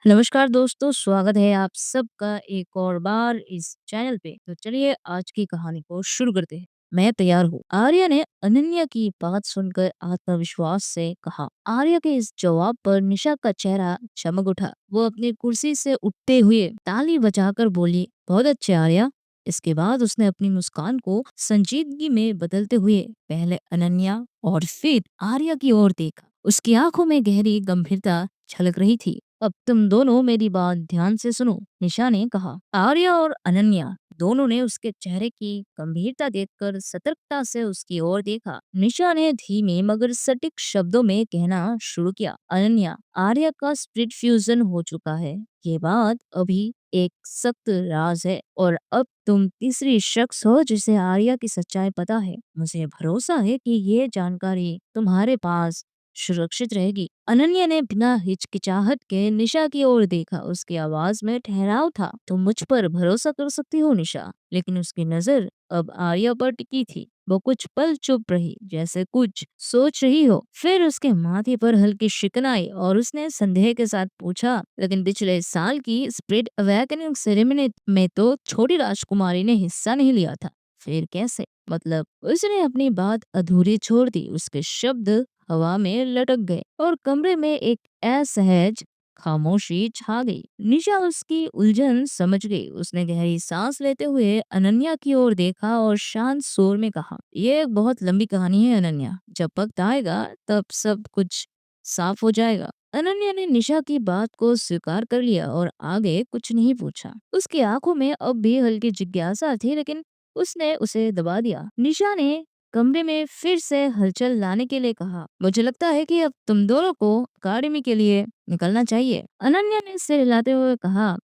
नमस्कार दोस्तों, स्वागत है आप सबका एक और बार इस चैनल पे। तो चलिए आज की कहानी को शुरू करते हैं। मैं तैयार हूँ। आर्या ने अनन्या की बात सुनकर आत्मविश्वास से कहा। आर्या के इस जवाब पर निशा का चेहरा चमक उठा। वो अपनी कुर्सी से उठते हुए ताली बजाकर बोली, बहुत अच्छे आर्या। इसके बाद उसने अपनी मुस्कान को संजीदगी में बदलते हुए पहले अनन्या और फिर आर्या की ओर देखा। उसकी आंखों में गहरी गंभीरता छलक रही थी। अब तुम दोनों मेरी बात ध्यान से सुनो, निशा ने कहा। आर्या और अनन्या दोनों ने उसके चेहरे की गंभीरता देखकर सतर्कता से उसकी ओर देखा। निशा ने धीमे मगर सटीक शब्दों में कहना शुरू किया, अनन्या, आर्या का स्प्लिट फ्यूजन हो चुका है। ये बात अभी एक सख्त राज है और अब तुम तीसरी शख्स हो जिसे आर्या की सच्चाई पता है। मुझे भरोसा है कि ये जानकारी तुम्हारे पास सुरक्षित रहेगी। अनन्या ने बिना हिचकिचाहट के निशा की ओर देखा। उसकी आवाज में ठहराव था। तुम मुझ पर भरोसा कर सकती हो निशा। लेकिन उसकी नजर अब आर्या पर टिकी थी। वो कुछ पल चुप रही, जैसे कुछ सोच रही हो। फिर उसके माथे पर हल्की शिकन आई और उसने संदेह के साथ पूछा, लेकिन पिछले साल की स्प्रिट अवेकनिंग सेरेमनी में तो छोटी राजकुमारी ने हिस्सा नहीं लिया था। फिर कैसे? मतलब उसने अपनी बात अधूरी छोड़ दी। उसके शब्द हवा में लटक गए और कमरे में एक असहज खामोशी छा गई। निशा उसकी उलझन समझ गई। उसने गहरी सांस लेते हुए अनन्या की ओर देखा और शांत स्वर में कहा, ये एक बहुत लंबी कहानी है अनन्या। जब वक्त आएगा तब सब कुछ साफ हो जाएगा। अनन्या ने निशा की बात को स्वीकार कर लिया और आगे कुछ नहीं पूछा। उसकी आंखों में अब भी हल्की जिज्ञासा थी, लेकिन उसने उसे दबा दिया। निशा ने कमरे में फिर से हलचल लाने के लिए कहा, मुझे लगता है कि अब तुम दोनों को अकादमी के लिए निकलना चाहिए। अनन्या ने सिर हिलाते हुए कहा,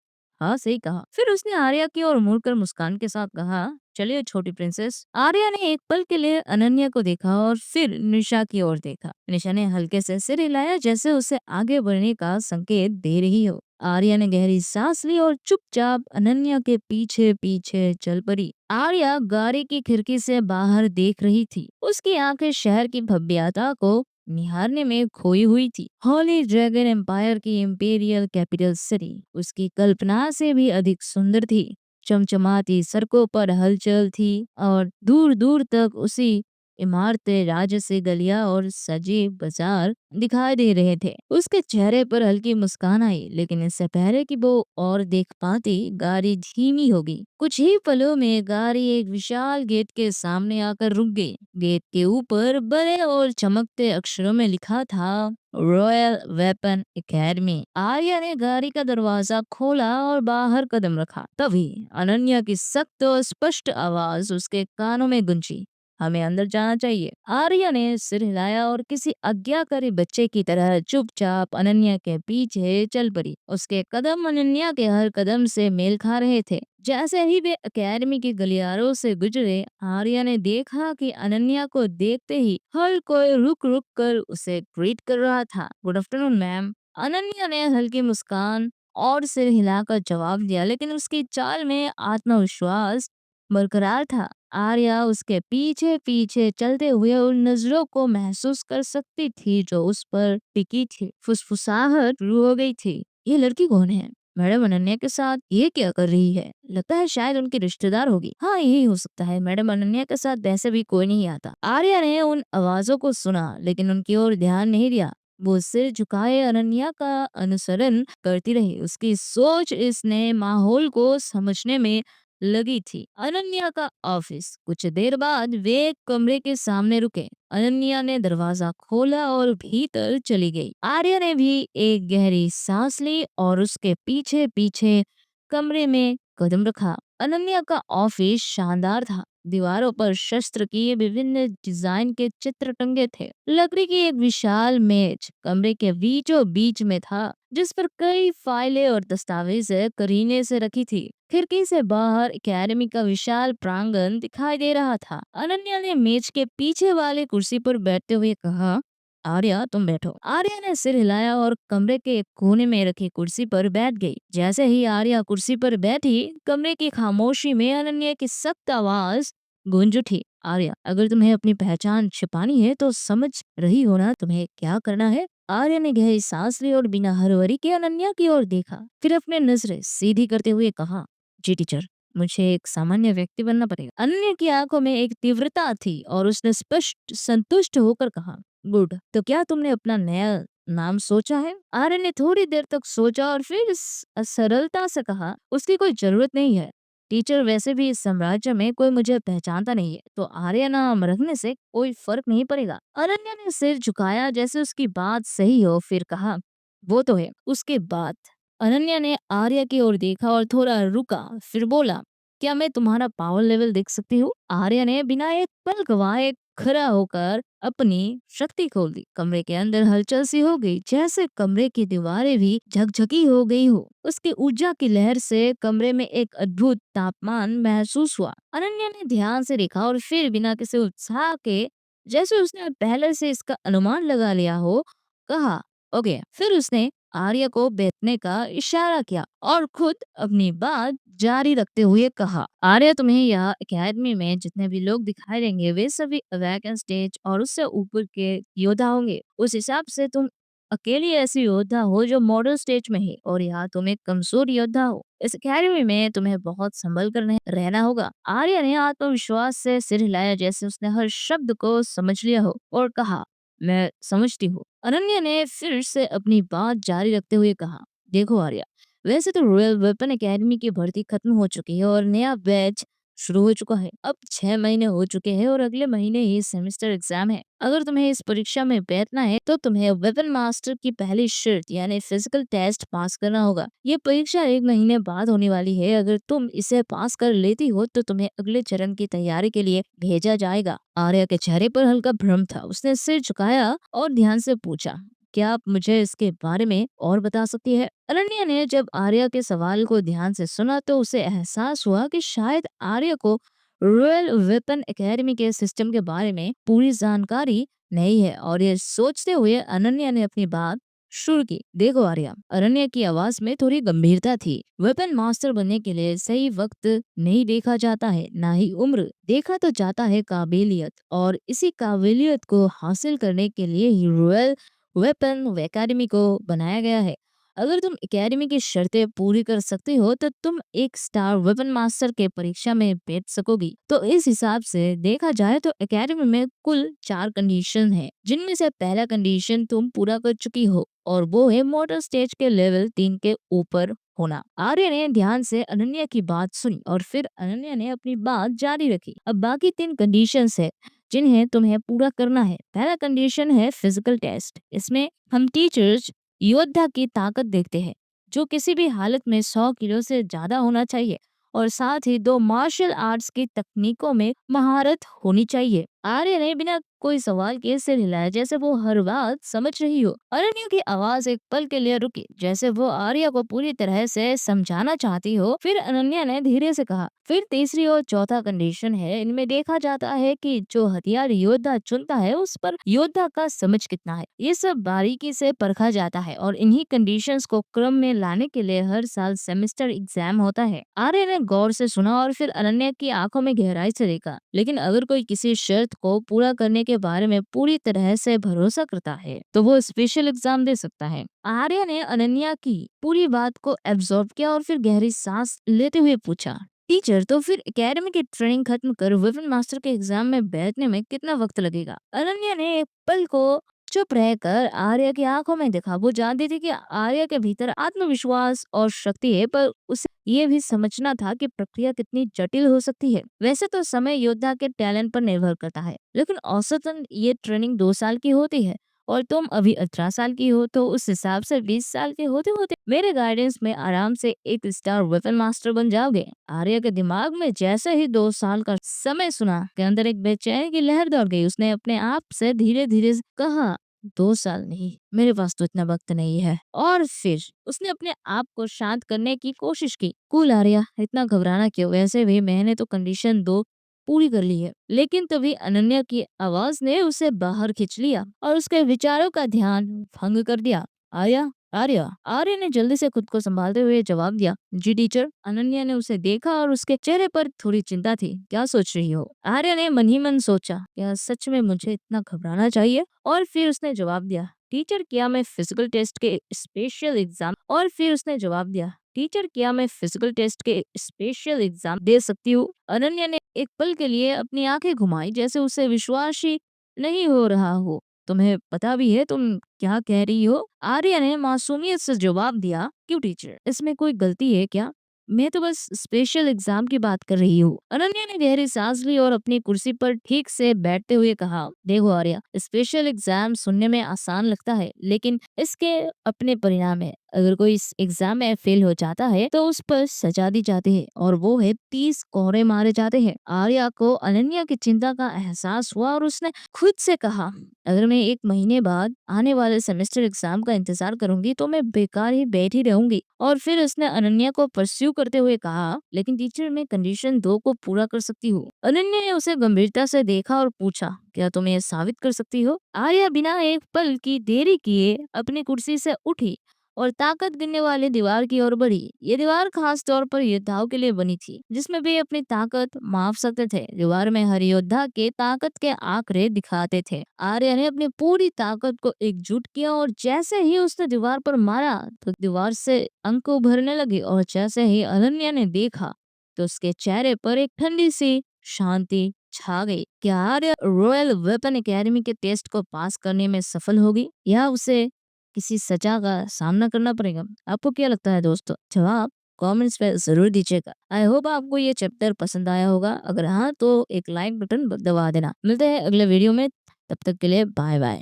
हाँ सही कहा। फिर उसने आर्या की ओर मुड़कर मुस्कान के साथ कहा, चलिए छोटी प्रिंसेस। आर्या ने एक पल के लिए अनन्या को देखा और फिर निशा की ओर देखा। निशा ने हल्के से सिर हिलाया, जैसे उसे आगे बढ़ने का संकेत दे रही हो। आर्या ने गहरी सांस ली और चुपचाप अनन्या के पीछे पीछे चल पड़ी। आर्या गाड़ी की खिड़की से बाहर देख रही थी। उसकी आंखें शहर की भव्यता को निहारने में खोई हुई थी। हॉली ड्रैगन एम्पायर की इम्पीरियल कैपिटल सिटी उसकी कल्पना से भी अधिक सुंदर थी। चमचमाती सड़कों पर हलचल थी और दूर दूर तक उसी इमारतें, राजसी गलियां और सजे बाजार दिखाई दे रहे थे। उसके चेहरे पर हल्की मुस्कान आई, लेकिन इससे पहले कि वो और देख पाती, गाड़ी धीमी हो गई। कुछ ही पलों में गाड़ी एक विशाल गेट के सामने आकर रुक गई। गेट के ऊपर बड़े और चमकते अक्षरों में लिखा था, रॉयल वेपन एकेडमी। आर्या ने गाड़ी का दरवाजा खोला और बाहर कदम रखा। तभी अनन्या की सख्त और स्पष्ट आवाज उसके कानों में गूंजी, हमें अंदर जाना चाहिए। आर्या ने सिर हिलाया और किसी आज्ञाकारी बच्चे की तरह चुपचाप अनन्या के पीछे चल पड़ी। उसके कदम अनन्या के हर कदम से मेल खा रहे थे। जैसे ही वे एकेडमी के गलियारों से गुजरे, आर्या ने देखा कि अनन्या को देखते ही हर कोई रुक रुक कर उसे ग्रीट कर रहा था। Good afternoon ma'am. अनन्या ने हल्की मुस्कान और सिर हिलाकर जवाब दिया, लेकिन उसकी चाल में आत्मविश्वास बरकरार था। आर्या उसके पीछे पीछे चलते हुए उन नजरों को महसूस कर सकती थी जो उस पर टिकी थी। फुसफुसाहट शुरू हो गई थी, ये लड़की कौन है? मैडम अनन्या के साथ ये क्या कर रही है? लगता है शायद उनकी रिश्तेदार होगी। हाँ यही हो सकता है, मैडम अनन्या के साथ वैसे भी कोई नहीं आता। आर्या ने उन आवाजों को सुना, लेकिन उनकी ओर ध्यान नहीं दिया। वो सिर झुकाए अनन्या का अनुसरण करती रही। उसकी सोच इस नए माहौल को समझने में लगी थी। अनन्या का ऑफिस। कुछ देर बाद वे एक कमरे के सामने रुके। अनन्या ने दरवाजा खोला और भीतर चली गई। आर्या ने भी एक गहरी सांस ली और उसके पीछे पीछे कमरे में कदम रखा। अनन्या का ऑफिस शानदार था। दीवारों पर शस्त्र की विभिन्न डिजाइन के चित्र टंगे थे। लकड़ी की एक विशाल मेज कमरे के बीचों बीच में था, जिस पर कई फाइलें और दस्तावेजें करीने से रखी थी। खिड़की से बाहर एकेडमी का विशाल प्रांगण दिखाई दे रहा था। अनन्या ने मेज के पीछे वाली कुर्सी पर बैठते हुए कहा, आर्या तुम बैठो। आर्या ने सिर हिलाया और कमरे के एक कोने में रखी कुर्सी पर बैठ गई। जैसे ही आर्या कुर्सी पर बैठी, कमरे की खामोशी में अनन्या की सख्त आवाज गूंज उठी, आर्या अगर तुम्हें अपनी पहचान छिपानी है तो समझ रही हो ना तुम्हें क्या करना है। आर्य ने गहरी सांस ली और बिना हरवरी के अनन्या की ओर देखा, फिर अपने नजरें सीधी करते हुए कहा, जी टीचर, मुझे एक सामान्य व्यक्ति बनना पड़ेगा। अनन्या की आंखों में एक तीव्रता थी और उसने स्पष्ट संतुष्ट होकर कहा, गुड, तो क्या तुमने अपना नया नाम सोचा है? आर्य ने थोड़ी देर तक सोचा और फिर सरलता से कहा, उसकी कोई जरूरत नहीं है टीचर, वैसे भी इस साम्राज्य में कोई मुझे पहचानता नहीं है, तो आर्य नाम रखने से कोई फर्क नहीं पड़ेगा। अनन्या ने सिर झुकाया जैसे उसकी बात सही हो, फिर कहा, वो तो है। उसके बाद अनन्या ने आर्य की ओर देखा और थोड़ा रुका, फिर बोला, क्या मैं तुम्हारा पावर लेवल देख सकती हूँ? आर्य ने बिना एक पल गवाए खड़ा होकर अपनी शक्ति खोल दी। कमरे के अंदर हलचल सी हो गई, जैसे कमरे की दीवारें भी झकझकी हो गई हो। उसकी ऊर्जा की लहर से कमरे में एक अद्भुत तापमान महसूस हुआ। अनन्या ने ध्यान से देखा और फिर बिना किसी उत्साह के, जैसे उसने पहले से इसका अनुमान लगा लिया हो, कहा, ओके। फिर उसने आर्य को बैठने का इशारा किया और खुद अपनी बात जारी रखते हुए कहा, आर्य, तुम्हें यह एकेडमी में जितने भी लोग दिखाई देंगे वे सभी वैकेंट स्टेज और उससे ऊपर के योद्धा होंगे। उस हिसाब से तुम अकेली ऐसी योद्धा हो जो मॉडल स्टेज में है, और यहाँ तुम एक कमजोर योद्धा हो। इस अकेडमी में तुम्हें बहुत संभल कर रहना होगा। आर्य ने आत्मविश्वास से सिर हिलाया जैसे उसने हर शब्द को समझ लिया हो, और कहा, मैं समझती हूँ। अनन्या ने फिर से अपनी बात जारी रखते हुए कहा, देखो आर्या, वैसे तो रॉयल वेपन एकेडमी की भर्ती खत्म हो चुकी है और नया बैच शुरू हो चुका है। अब 6 महीने हो चुके हैं और अगले महीने ही सेमेस्टर एग्जाम है। अगर तुम्हें इस परीक्षा में बैठना है तो तुम्हें वेपन मास्टर की पहली शर्त यानी फिजिकल टेस्ट पास करना होगा। ये परीक्षा 1 महीने बाद होने वाली है। अगर तुम इसे पास कर लेती हो तो तुम्हें अगले चरण की तैयारी के लिए भेजा जाएगा। आर्या के चेहरे पर हल्का भ्रम था। उसने सिर झुकाया और ध्यान से पूछा, क्या आप मुझे इसके बारे में और बता सकती है? अनन्या ने जब आर्या के सवाल को ध्यान से सुना तो उसे एहसास हुआ कि शायद आर्या को रॉयल वेपन एकेडमी के सिस्टम के बारे में पूरी जानकारी नहीं है, और ये सोचते हुए अनन्या ने अपनी बात शुरू की। देखो आर्या, अनन्या की आवाज में थोड़ी गंभीरता थी। वेपन मास्टर बनने के लिए सही वक्त नहीं देखा जाता है, ना ही उम्र। देखा तो जाता है काबिलियत, और इसी काबिलियत को हासिल करने के लिए ही रॉयल वेपन एकेडमी को बनाया गया है। अगर तुम एकेडमी की शर्तें पूरी कर सकते हो तो तुम एक स्टार वेपन मास्टर के परीक्षा में बैठ सकोगी। तो इस हिसाब से देखा जाए तो एकेडमी में कुल 4 कंडीशन है, जिनमें से पहला कंडीशन तुम पूरा कर चुकी हो, और वो है मोटर स्टेज के लेवल 3 के ऊपर होना। आर्य ने ध्यान से अनन्या की बात सुनी और फिर अनन्या ने अपनी बात जारी रखी। अब बाकी 3 कंडीशंस है जिन्हें तुम्हें पूरा करना है। पहला कंडीशन है फिजिकल टेस्ट। इसमें हम टीचर्स योद्धा की ताकत देखते हैं, जो किसी भी हालत में 100 किलो से ज्यादा होना चाहिए, और साथ ही 2 मार्शल आर्ट्स की तकनीकों में महारत होनी चाहिए। आर्य ने बिना कोई सवाल के सिर हिलाया जैसे वो हर बात समझ रही हो। अनन्या की आवाज एक पल के लिए रुकी, जैसे वो आर्य को पूरी तरह से समझाना चाहती हो। फिर अनन्या ने धीरे से कहा, फिर तीसरी और चौथा कंडीशन है। इनमें देखा जाता है कि जो हथियार योद्धा चुनता है उस पर योद्धा का समझ कितना है। ये सब बारीकी से परखा जाता है, और इन्हीं कंडीशंस को क्रम में लाने के लिए हर साल सेमेस्टर एग्जाम होता है। आर्य ने गौर से सुना और फिर अनन्या की आंखों में गहराई से देखा। लेकिन अगर कोई किसी शर्त को पूरा करने के बारे में पूरी तरह से भरोसा करता है तो वो स्पेशल एग्जाम दे सकता है। आर्य ने अनन्या की पूरी बात को एब्जॉर्ब किया और फिर गहरी सांस लेते हुए पूछा, टीचर, तो फिर एकेडमी की ट्रेनिंग खत्म कर वेपन मास्टर के एग्जाम में बैठने में कितना वक्त लगेगा? अनन्या ने एक पल को चुप रहकर आर्य की आंखों में देखा। वो जानती थी कि आर्य के भीतर आत्मविश्वास और शक्ति है, पर उसे ये भी समझना था कि प्रक्रिया कितनी जटिल हो सकती है। वैसे तो समय योद्धा के टैलेंट पर निर्भर करता है, लेकिन औसतन ये ट्रेनिंग 2 साल की होती है, और तुम अभी 18 साल की हो, तो उस हिसाब से 20 साल के होते होते मेरे गाइडेंस में आराम से एक स्टार वेपन मास्टर बन जाओगे। आर्य के दिमाग में जैसे ही 2 साल का समय सुना के अंदर एक बेचैनी की लहर दौड़ गई। उसने अपने आप से धीरे धीरे कहा, 2 साल नहीं, मेरे पास तो इतना वक्त नहीं है। और फिर उसने अपने आप को शांत करने की कोशिश की। कूल आर्या, इतना घबराना क्यों? वैसे भी मैंने तो कंडीशन 2 पूरी कर ली है। लेकिन तभी अनन्या की आवाज ने उसे बाहर खींच लिया और उसके विचारों का ध्यान भंग कर दिया। आर्या, आर्या। आर्य ने जल्दी से खुद को संभालते हुए जवाब दिया, जी टीचर। अनन्या ने उसे देखा और उसके चेहरे पर थोड़ी चिंता थी। क्या सोच रही हो? आर्य ने मन ही मन सोचा, क्या सच में मुझे इतना घबराना चाहिए? और फिर उसने जवाब दिया, टीचर क्या मैं फिजिकल टेस्ट के स्पेशल एग्जाम, और फिर उसने जवाब दिया, टीचर क्या मैं फिजिकल टेस्ट के स्पेशल एग्जाम दे सकती हूँ। अनन्या ने एक पल के लिए अपनी आंखें घुमाई, जैसे उसे विश्वास ही नहीं हो रहा हो। तुम्हें पता भी है तुम क्या कह रही हो? आर्या ने मासूमियत से जवाब दिया, क्यों टीचर, इसमें कोई गलती है क्या? मैं तो बस स्पेशल एग्जाम की बात कर रही हूँ। अनन्या ने गहरी सांस ली और अपनी कुर्सी पर ठीक से बैठते हुए कहा, देखो आर्या, स्पेशल एग्जाम सुनने में आसान लगता है, लेकिन इसके अपने परिणाम है। अगर कोई इस एग्जाम में फेल हो जाता है तो उस पर सजा दी जाती है, और वो है 30 कोहरे मारे जाते हैं। आर्या को अनन्या की चिंता का एहसास हुआ और उसने खुद से कहा, अगर मैं 1 महीने बाद आने वाले सेमेस्टर एग्जाम का इंतजार करूंगी तो मैं बेकार ही बैठी रहूंगी। और फिर उसने अनन्या को परस्यू करते हुए कहा, लेकिन टीचर, मैं कंडीशन 2 को पूरा कर सकती हूँ। अनन्या ने उसे गंभीरता से देखा और पूछा, क्या तुम ये साबित कर सकती हो? आर्या बिना एक पल की देरी किए अपनी कुर्सी से उठी और ताकत गिनने वाली दीवार की ओर बढ़ी। ये दीवार खास तौर पर योद्धाओं के लिए बनी थी, जिसमें वे अपनी ताकत माप सकते थे। दीवार में हर योद्धा के ताकत के आंकड़े दिखाते थे। आर्या ने अपनी पूरी ताकत को एकजुट किया और जैसे ही उसने दीवार पर मारा तो दीवार से अंक उभरने लगे, और जैसे ही अनन्या ने देखा तो उसके चेहरे पर एक ठंडी सी शांति छा गई। क्या आर्या रॉयल वेपन एकेडमी के टेस्ट को पास करने में सफल होगी, या उसे किसी सजा का सामना करना पड़ेगा? आपको क्या लगता है दोस्तों? जवाब कमेंट्स पे जरूर दीजिएगा। आई होप आपको ये चैप्टर पसंद आया होगा। अगर हाँ तो एक लाइक बटन दबा देना। मिलते हैं अगले वीडियो में, तब तक के लिए बाय बाय।